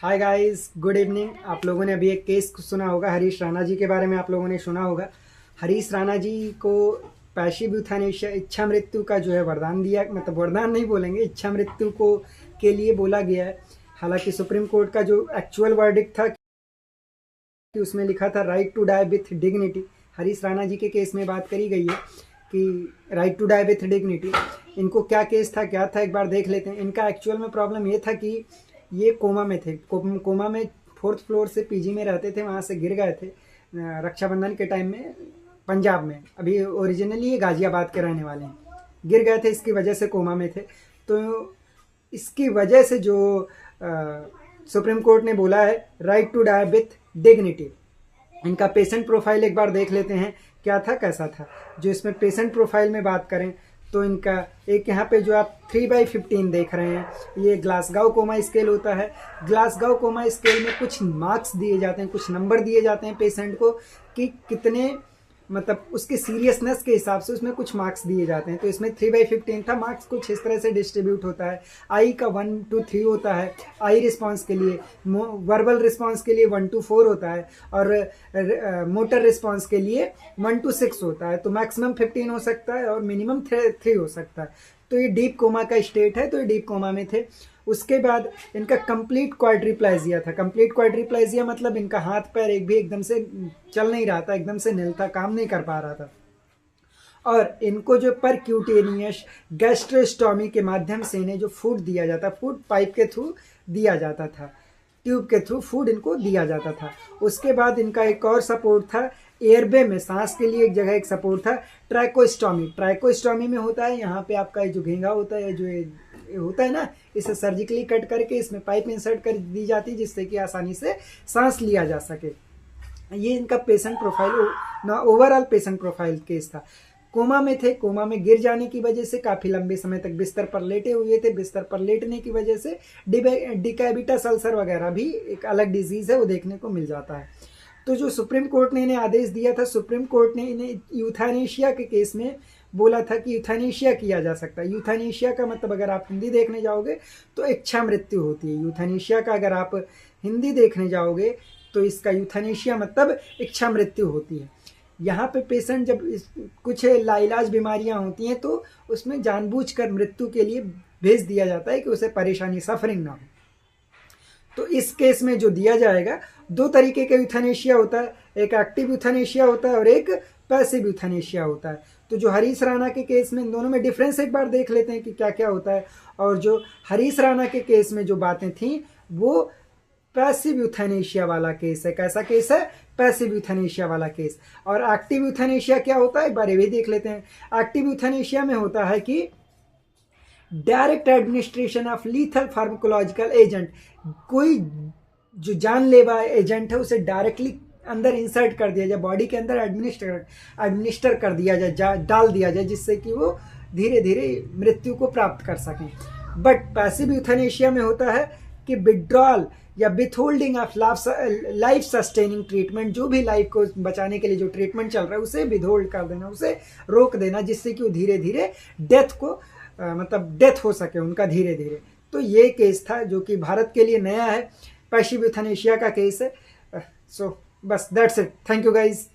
Hi guys, good evening. आप लोगों ने अभी एक केस सुना होगा, हरीश राणा जी के बारे में आप लोगों ने सुना होगा। हरीश राणा जी को पैसिव यूथैनेशिया, इच्छा मृत्यु का जो है वरदान दिया, मतलब वरदान नहीं बोलेंगे, इच्छा मृत्यु को के लिए बोला गया है। हालांकि सुप्रीम कोर्ट का जो एक्चुअल वर्डिक्ट था कि उसमें लिखा था right to die with dignity. Harish Rana ji के केस में बात करी गई है कि right to die with dignity. इनको क्या केस था, क्या था, एक बार देख लेते हैं। इनका एक्चुअल में प्रॉब्लम ये था कि ये कोमा में थे। कोमा में 4th फ्लोर से पीजी में रहते थे, वहाँ से गिर गए थे रक्षाबंधन के टाइम में पंजाब में। अभी ओरिजिनली ये गाजियाबाद के रहने वाले हैं। गिर गए थे, इसकी वजह से कोमा में थे। तो इसकी वजह से जो सुप्रीम कोर्ट ने बोला है right to die with dignity. इनका पेशेंट प्रोफाइल एक बार देख लेते हैं क्या था, कैसा था। जो इसमें पेशेंट प्रोफाइल में बात करें तो इनका एक यहाँ पे जो आप 3/15 देख रहे हैं, ये ग्लासगाव कोमा स्केल होता है। ग्लासगाव कोमा स्केल में कुछ मार्क्स दिए जाते हैं, कुछ नंबर दिए जाते हैं पेशेंट को कि कितने, मतलब उसके सीरियसनेस के हिसाब से उसमें कुछ मार्क्स दिए जाते हैं। तो इसमें 3/15 था। मार्क्स कुछ इस तरह से डिस्ट्रीब्यूट होता है। आई का 1 to 3 होता है आई रिस्पॉन्स के लिए, वर्बल रिस्पॉन्स के लिए 1 to 4 होता है, और मोटर रिस्पॉन्स के लिए 1 to 6 होता है। तो मैक्सिमम 15 हो सकता है और मिनिमम 3 हो सकता है। तो ये डीप कोमा का स्टेट है, तो ये डीप कोमा में थे। उसके बाद इनका कंप्लीट क्वाड्रिप्लेजिया था। कंप्लीट क्वाड्रिप्लेजिया मतलब इनका हाथ पैर एक भी एकदम से चल नहीं रहा था, एकदम से निल था, काम नहीं कर पा रहा था। और इनको जो परक्यूटेनियस गैस्ट्रोस्टोमी के माध्यम से इन्हें जो फूड दिया जाता, फूड पाइप के थ्रू दिया जाता था, ट्यूब के थ्रू फूड इनको दिया जाता था। उसके बाद इनका एक और सपोर्ट था एयरवे में, सांस के लिए एक जगह एक सपोर्ट था ट्रैकोस्टोमी। ट्रैकोस्टोमी में होता है यहाँ पे आपका जो घेंगा होता है, जो ये होता है ना, इसे सर्जिकली कट करके इसमें पाइप इंसर्ट कर दी जाती है जिससे कि आसानी से सांस लिया जा सके। ये इनका पेशेंट प्रोफाइल ना, ओवरऑल पेशेंट प्रोफाइल केस था। कोमा में थे। कोमा में गिर जाने की वजह से काफ़ी लंबे समय तक बिस्तर पर लेटे हुए थे। बिस्तर पर लेटने की वजह से डिकैबिटस अल्सर वगैरह भी एक अलग डिजीज़ है, वो देखने को मिल जाता है। तो जो सुप्रीम कोर्ट ने इन्हें आदेश दिया था, सुप्रीम कोर्ट ने इन्हें यूथैनेशिया के केस में बोला था कि यूथैनेशिया किया जा सकता है। यूथैनेशिया का मतलब अगर आप हिंदी देखने जाओगे तो इच्छा मृत्यु होती है। यूथैनेशिया का अगर आप हिंदी देखने जाओगे तो इसका यूथैनेशिया मतलब इच्छा मृत्यु होती है। यहाँ पे पेशेंट जब कुछ लाइलाज बीमारियाँ होती हैं तो उसमें जानबूझकर मृत्यु के लिए भेज दिया जाता है कि उसे परेशानी, सफरिंग ना हो। तो इस केस में जो दिया जाएगा, 2 तरीके का यूथैनेशिया होता है, एक एक्टिव यूथैनेशिया होता है और एक पैसिव यूथैनेशिया होता है। तो जो हरीश राणा के केस में, इन दोनों में डिफरेंस एक बार देख लेते हैं कि क्या क्या होता है। और जो हरीश राणा के केस में जो बातें थी वो पैसिव यूथैनेशिया वाला केस है। कैसा केस है? पैसिव यूथैनेशिया वाला केस। और एक्टिव यूथैनेशिया क्या होता है, एक बार ये भी देख लेते हैं। एक्टिव यूथैनेशिया में होता है कि direct administration of lethal pharmacological agent. कोई जो जानलेवा एजेंट है उसे डायरेक्टली अंदर इंसर्ट कर दिया जाए, बॉडी के अंदर एडमिनिस्टर कर दिया जाए, डाल दिया जाए, जिससे कि वो धीरे धीरे मृत्यु को प्राप्त कर सकें। बट पैसिव यूथैनेशिया में होता है कि विड्रॉल या विथहोल्डिंग ऑफ लाइफ सस्टेनिंग ट्रीटमेंट, जो भी लाइफ को बचाने के लिए जो ट्रीटमेंट चल रहा है उसे विथहोल्ड कर देना, उसे रोक देना, जिससे कि वो धीरे धीरे डेथ को मतलब डेथ हो सके उनका धीरे धीरे। तो ये केस था जो कि भारत के लिए नया है, पैसिव यूथैनेशिया का केस है। सो बस that's it. Thank you guys.